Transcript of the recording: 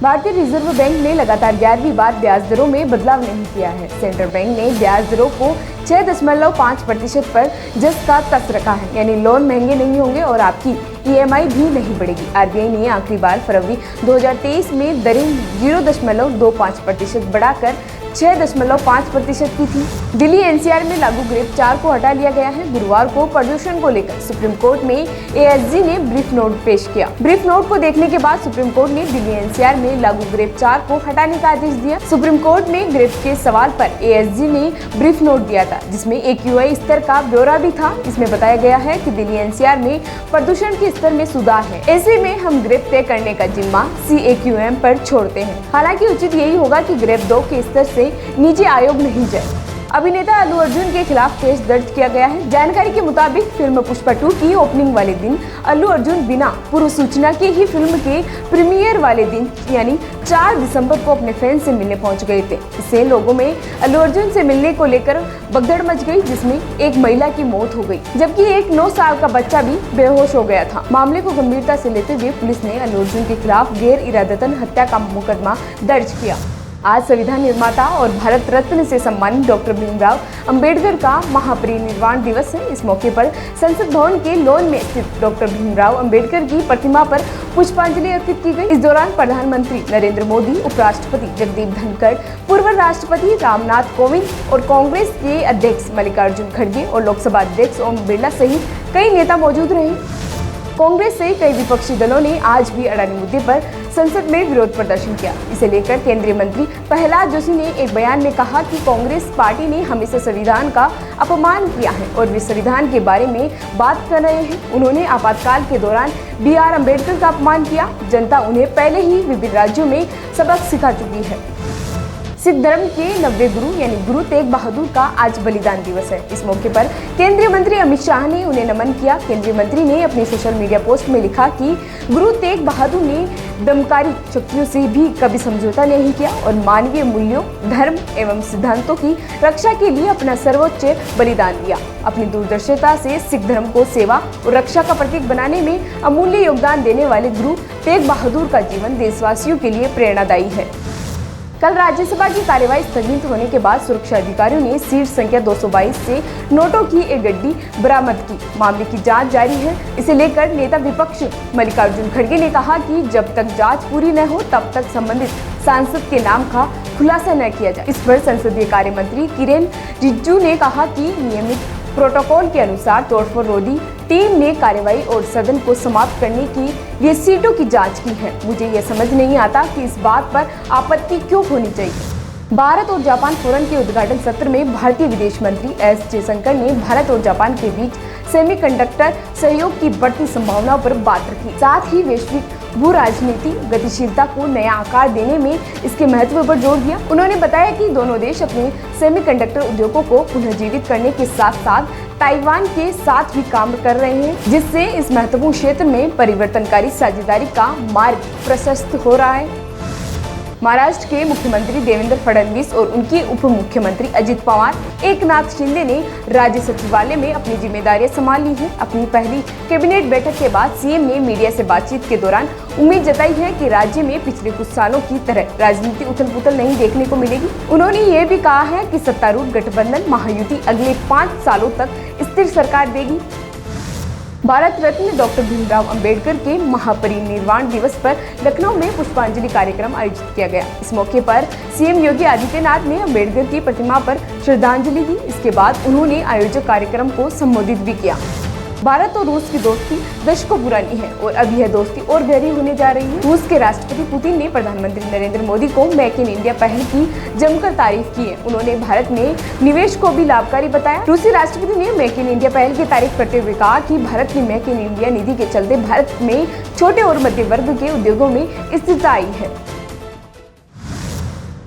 भारतीय reserve bank ने लगातार 11वीं बार ब्याज दरों में बदलाव नहीं किया है। सेंट्रल बैंक ने ब्याज दरों को 6.5% पर जस का तस रखा है, यानी लोन महंगे नहीं होंगे और आपकी EMI भी नहीं बढ़ेगी। RBI ने आखिरी बार फरवरी 2023 में दरें 0.25% बढ़ाकर 6.5% की थी। दिल्ली NCR में लागू ग्रेप 4 को हटा लिया गया है। गुरुवार को प्रदूषण को लेकर सुप्रीम कोर्ट में ASG ने ब्रीफ नोट पेश किया। ब्रीफ नोट को देखने के बाद सुप्रीम कोर्ट ने दिल्ली NCR में लागू ग्रेप 4 को हटाने का आदेश दिया। सुप्रीम कोर्ट में ग्रेप के सवाल पर ASG ने ब्रीफ नोट दिया था, जिसमें AQI स्तर का ब्यौरा भी था। इसमें बताया गया है कि दिल्ली NCR में प्रदूषण के स्तर में सुधार है। ऐसे में हम ग्रेप तय करने का जिम्मा CAQM पर छोड़ते हैं। हालांकि उचित यही होगा कि ग्रेप 2 के स्तर से नीचे आयोग नहीं जाए। अभिनेता अल्लू अर्जुन के खिलाफ केस दर्ज किया गया है। जानकारी के मुताबिक फिल्म पुष्पा 2 की ओपनिंग वाले दिन अल्लू अर्जुन बिना पूर्व सूचना के ही फिल्म के प्रीमियर वाले दिन यानी 4 दिसंबर को अपने फैंस से मिलने पहुंच गए थे। इससे लोगों में अल्लू अर्जुन से मिलने को लेकर भगदड़ मच गई, जिसमें एक महिला की मौत हो गई, जबकि एक 9 साल का बच्चा भी बेहोश हो गया था। मामले को गंभीरता से लेते हुए पुलिस ने अल्लू अर्जुन के खिलाफ गैर इरादतन हत्या का मुकदमा दर्ज किया। आज संविधान निर्माता और भारत रत्न से सम्मानित डॉक्टर भीमराव अंबेडकर का महापरिनिर्वाण दिवस है। इस मौके पर संसद भवन के लॉन में स्थित डॉक्टर भीमराव अंबेडकर की प्रतिमा पर पुष्पांजलि अर्पित की गई। इस दौरान प्रधानमंत्री नरेंद्र मोदी, उपराष्ट्रपति जगदीप धनखड़, पूर्व राष्ट्रपति रामनाथ कोविंद और कांग्रेस के अध्यक्ष मल्लिकार्जुन खड़गे और लोकसभा अध्यक्ष ओम बिरला सहित कई नेता मौजूद रहे। कांग्रेस से कई विपक्षी दलों ने आज भी अडानी मुद्दे पर संसद में विरोध प्रदर्शन किया। इसे लेकर केंद्रीय मंत्री प्रहलाद जोशी ने एक बयान में कहा कि कांग्रेस पार्टी ने हमेशा संविधान का अपमान किया है और वे संविधान के बारे में बात कर रहे हैं। उन्होंने आपातकाल के दौरान BR अम्बेडकर का अपमान किया। जनता उन्हें पहले ही विभिन्न राज्यों में सबक सिखा चुकी है। सिख धर्म के 90वें गुरु यानी गुरु तेग बहादुर का आज बलिदान दिवस है। इस मौके पर केंद्रीय मंत्री अमित शाह ने उन्हें नमन किया। केंद्रीय मंत्री ने अपनी सोशल मीडिया पोस्ट में लिखा कि गुरु तेग बहादुर ने दमकारी शक्तियों से भी कभी समझौता नहीं किया और मानवीय मूल्यों, धर्म एवं सिद्धांतों की रक्षा के लिए अपना सर्वोच्च बलिदान दिया। अपनी दूरदर्शिता से सिख धर्म को सेवा और रक्षा का प्रतीक बनाने में अमूल्य योगदान देने वाले गुरु तेग बहादुर का जीवन देशवासियों के लिए प्रेरणादायी है। कल राज्यसभा की कार्यवाही स्थगित होने के बाद सुरक्षा अधिकारियों ने सीट संख्या 222 से नोटों की एक गड्डी बरामद की। मामले की जांच जारी है। इसे लेकर नेता विपक्ष मल्लिकार्जुन खड़गे ने कहा कि जब तक जांच पूरी न हो तब तक संबंधित सांसद के नाम का खुलासा न किया जाए। इस पर संसदीय कार्य मंत्री किरेन रिजिजू ने कहा कि नियमित प्रोटोकॉल के अनुसार तोड़फोड़ रोधी टीम ने कार्रवाई और सदन को समाप्त करने की लिए सीटों की जांच की है। मुझे यह समझ नहीं आता कि इस बात पर आपत्ति क्यों होनी चाहिए। भारत और जापान फोरम के उद्घाटन सत्र में भारतीय विदेश मंत्री S जयशंकर ने भारत और जापान के बीच सेमीकंडक्टर सहयोग की बढ़ती संभावनाओं पर बात रखी। साथ ही वैश्विक भू राजनीति गतिशीलता को नया आकार देने में इसके महत्व पर जोर दिया। उन्होंने बताया कि दोनों देश अपने सेमीकंडक्टर उद्योगों को पुनर्जीवित करने के साथ साथ ताइवान के साथ भी काम कर रहे हैं, जिससे इस महत्वपूर्ण क्षेत्र में परिवर्तनकारी साझेदारी का मार्ग प्रशस्त हो रहा है। महाराष्ट्र के मुख्यमंत्री देवेंद्र फडणवीस और उनके उप मुख्यमंत्री अजित पवार, एकनाथ शिंदे ने राज्य सचिवालय में अपनी जिम्मेदारियां संभाल ली है। अपनी पहली कैबिनेट बैठक के बाद सीएम ने मीडिया से बातचीत के दौरान उम्मीद जताई है कि राज्य में पिछले कुछ सालों की तरह राजनीति उथल-पुथल नहीं देखने को मिलेगी। उन्होंने ये भी कहा है कि सत्तारूढ़ गठबंधन महायुति अगले 5 सालों तक स्थिर सरकार देगी। भारत रत्न डॉक्टर भीमराव अंबेडकर के महापरिनिर्वाण दिवस पर लखनऊ में पुष्पांजलि कार्यक्रम आयोजित किया गया। इस मौके पर सीएम योगी आदित्यनाथ ने अंबेडकर की प्रतिमा पर श्रद्धांजलि दी। इसके बाद उन्होंने आयोजक कार्यक्रम को संबोधित भी किया। भारत और रूस की दोस्ती दशकों पुरानी है और अब यह दोस्ती और गहरी होने जा रही है। रूस के राष्ट्रपति पुतिन ने प्रधानमंत्री नरेंद्र मोदी को मेक इन इंडिया पहल की जमकर तारीफ की है। उन्होंने भारत में निवेश को भी लाभकारी बताया। रूसी राष्ट्रपति ने मेक इन इंडिया पहल की तारीफ करते हुए कहा कि भारत की मेक इन इंडिया नीति के चलते भारत में छोटे और मध्य वर्ग के उद्योगों में स्थिरता आई है।